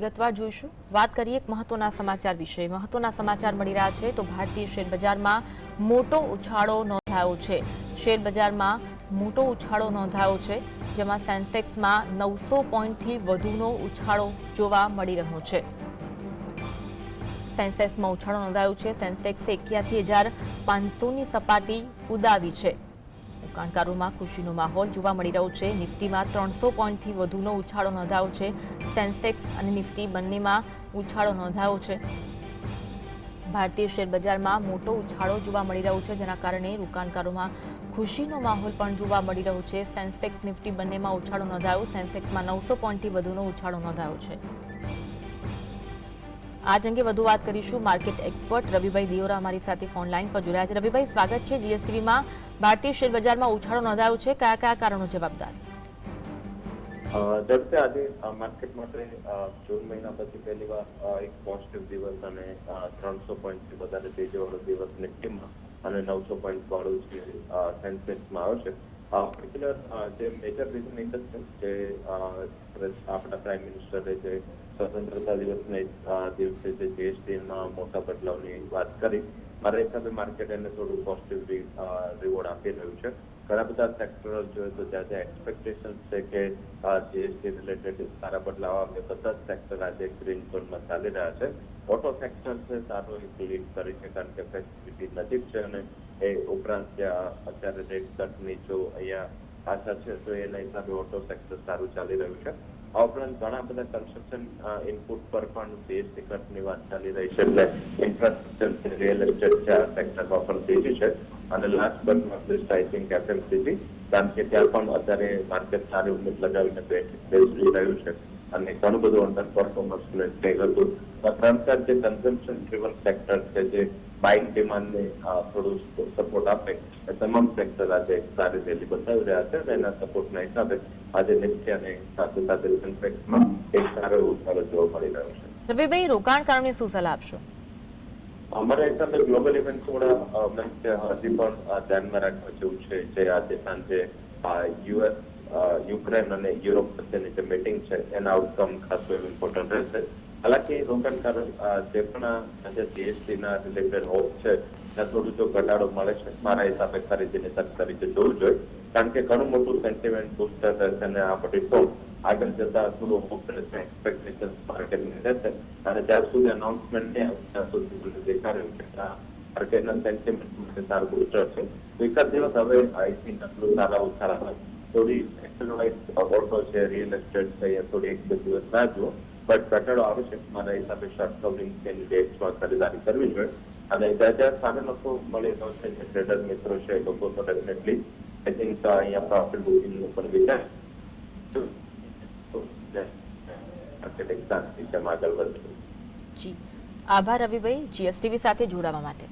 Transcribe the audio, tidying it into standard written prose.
વિગતવાર જોઈશું। વાત કરીએ એક મહત્વના સમાચાર વિશે। મહત્વના સમાચાર મળી રહ્યા છે તો ભારતીય શેર બજારમાં મોટો ઉછાળો નોંધાયો છે। શેર બજારમાં મોટો ઉછાળો નોંધાયો છે, જેમાં સેન્સેક્સમાં 900 પોઈન્ટથી વધુનો ઉછાળો જોવા મળી રહ્યો છે। સેન્સેક્સમાં ઉછાળો નોંધાયો છે। સેન્સેક્સે 81,500ની સપાટી ઉડાવી છે। રોકાણકારોમાં ખુશીનો માહોલ જોવા મળી રહ્યો છે। નિફ્ટીમાં 300 પોઈન્ટથી વધુનો ઉછાળો નોંધાયો છે। સેન્સેક્સ અને નિફ્ટી બંનેમાં ઉછાળો નોંધાયો છે। ભારતીય શેર બજારમાં મોટો ઉછાળો જોવા મળી રહ્યો છે, જેના કારણે રોકાણકારોમાં ખુશીનો માહોલ પણ જોવા મળી રહ્યો છે। સેન્સેક્સ નિફ્ટી બંનેમાં ઉછાળો નોંધાયો। સેન્સેક્સમાં 900 પોઈન્ટથી વધુનો ઉછાળો નોંધાયો છે। આજ અંગે વધુ વાત કરીશું। માર્કેટ એક્સપર્ટ રવિભાઈ દિયોરા અમારી સાથે ફોન લાઈન પર જોડાયા છે। રવિભાઈ, સ્વાગત છે। જીએસટીવીમાં ભારતીય શેર બજારમાં ઉછાળો નોંધાયો છે, કયા કયા કારણો જવાબદાર? જબકે આજે માર્કેટ માટે જૂન મહિના પછી પહેલી વાર એક પોઝિટિવ દિવસ અને 300 પોઈન્ટથી વધારે તેજીવાળો દિવસ નિફ્ટીમાં અને 900 પોઈન્ટ વાળો જે સેન્સેક્સમાં આવ્યો છે। પર્ટિક્યુલર જે મેજર રીઝન એક જ છે કે આપણા પ્રાઇમ મિનિસ્ટરે જે સ્વતંત્રતા દિવસને દિવસે જે જીએસટીમાં મોટા બદલાવની વાત કરી, મારા હિસાબે માર્કેટ એને થોડું પોઝિટિવ રિવોર્ડ આપી રહ્યું છે। ઘણા બધા સેક્ટરો જોઈએ તો જ્યાં જ્યાં એક્સપેક્ટેશન છે કે જીએસટી રિલેટેડ સારા બદલાવ આવે, બધા જ સેક્ટર આજે ગ્રીન ઝોનમાં ચાલી રહ્યા છે। ઓટો સેક્ટર છે સારો એક લીડ કરી છે, કારણ કે ફેસ્ટિવિટી નજીક છે અને એ ઉપરાંત જ્યાં અત્યારે રેટ કટની જો અહીંયા આશા છે તો એના હિસાબે ઓટો સેક્ટર સારું ચાલી રહ્યું છે। આ ઉપરાંત ઘણા બધા કન્સ્ટ્રક્શન ઇનપુટ પર પણ જીએસટી કટની વાત ચાલી રહી છે, એટલે ઇન્ફ્રાસ્ટ્રક્ચર છે, રિયલ એસ્ટેટ છે, આ સેક્ટરમાં પણ તેજી છે। અને last but not least I think FMCG, કારણ કે ત્યાં પણ અત્યારે માર્કેટ સારી ઉમ્મીદ લગાવીને બેસી રહ્યું છે અને ઘણું બધું અંડર પરફોર્મન્સ થઈ હતું। ત્રણ-ચાર જે કન્ઝમ્પશન ડ્રીવન સેક્ટર છે, જે બાઇંગ ડિમાન્ડને થોડું સપોર્ટ આપે, એ તમામ સેક્ટર આજે સારી રેલી બતાવી રહ્યા છે અને એના સપોર્ટના હિસાબે આજે નિફ્ટી અને સાથે સાથે સેન્સેક્સમાં એક સારો ઉછાળો જોવા મળી રહ્યો છે। રવિભાઈ, રોકાણકારોને શું સલાહ આપશો? અમારા હિસાબે ગ્લોબલ ઇવેન્ટ થોડા હજી પણ ધ્યાનમાં રાખવા જેવું છે। જે આજે સાંજે યુએસ, યુક્રેન અને યુરોપ વચ્ચેની જે મીટિંગ છે એના આઉટકમ ખાસ ઇમ્પોર્ટન્ટ રહેશે। હાલાકી રોકાણકારો જે પણ આજે જીએસટીના રિલેટેડ હોપ છે ત્યાં થોડું જો ઘટાડો મળે છે, મારા હિસાબે ખરીદીને તરીકે જોવું જોઈએ, કારણ કે ઘણું મોટું સેન્ટિમેન્ટ બુસ્ટર રહેશે અને આ રિફોર્મ આગળ જતા થોડું હોપ રહેશે, એક્સપેક્ટેશન માર્કેટની રહેશે અને જ્યાં સુધી અનાઉન્સમેન્ટ નહીં આવે ત્યાં સુધી દેખાડ્યું છે માર્કેટના સેન્ટિમેન્ટ માટે સારું બુસ્ટર છે। તો એકાદ દિવસ હવે આઈ થિંક આટલું સારા ઉછાળા થોડી ઓટો છે, રિયલ એસ્ટેટ છે, એ થોડી એક બે દિવસ ના જુઓ, બટ ઘટાડો આવે છે મારા હિસાબે શોર્ટ કવરિંગ ઇન્ડેક્સમાં ખરીદારી કરવી જોઈએ। અને જ્યાં જ્યાં સારો નફો મળી રહ્યો છે, જે ટ્રેડર મિત્રો છે એ લોકો તો ડેફિનેટલી આઈ થિંક અહીંયા પ્રોફિટ બુકિંગનો પણ વિચાર આગળ વધશે। જી, આભાર રવિભાઈ, જીએસટીવી સાથે જોડાવા માટે।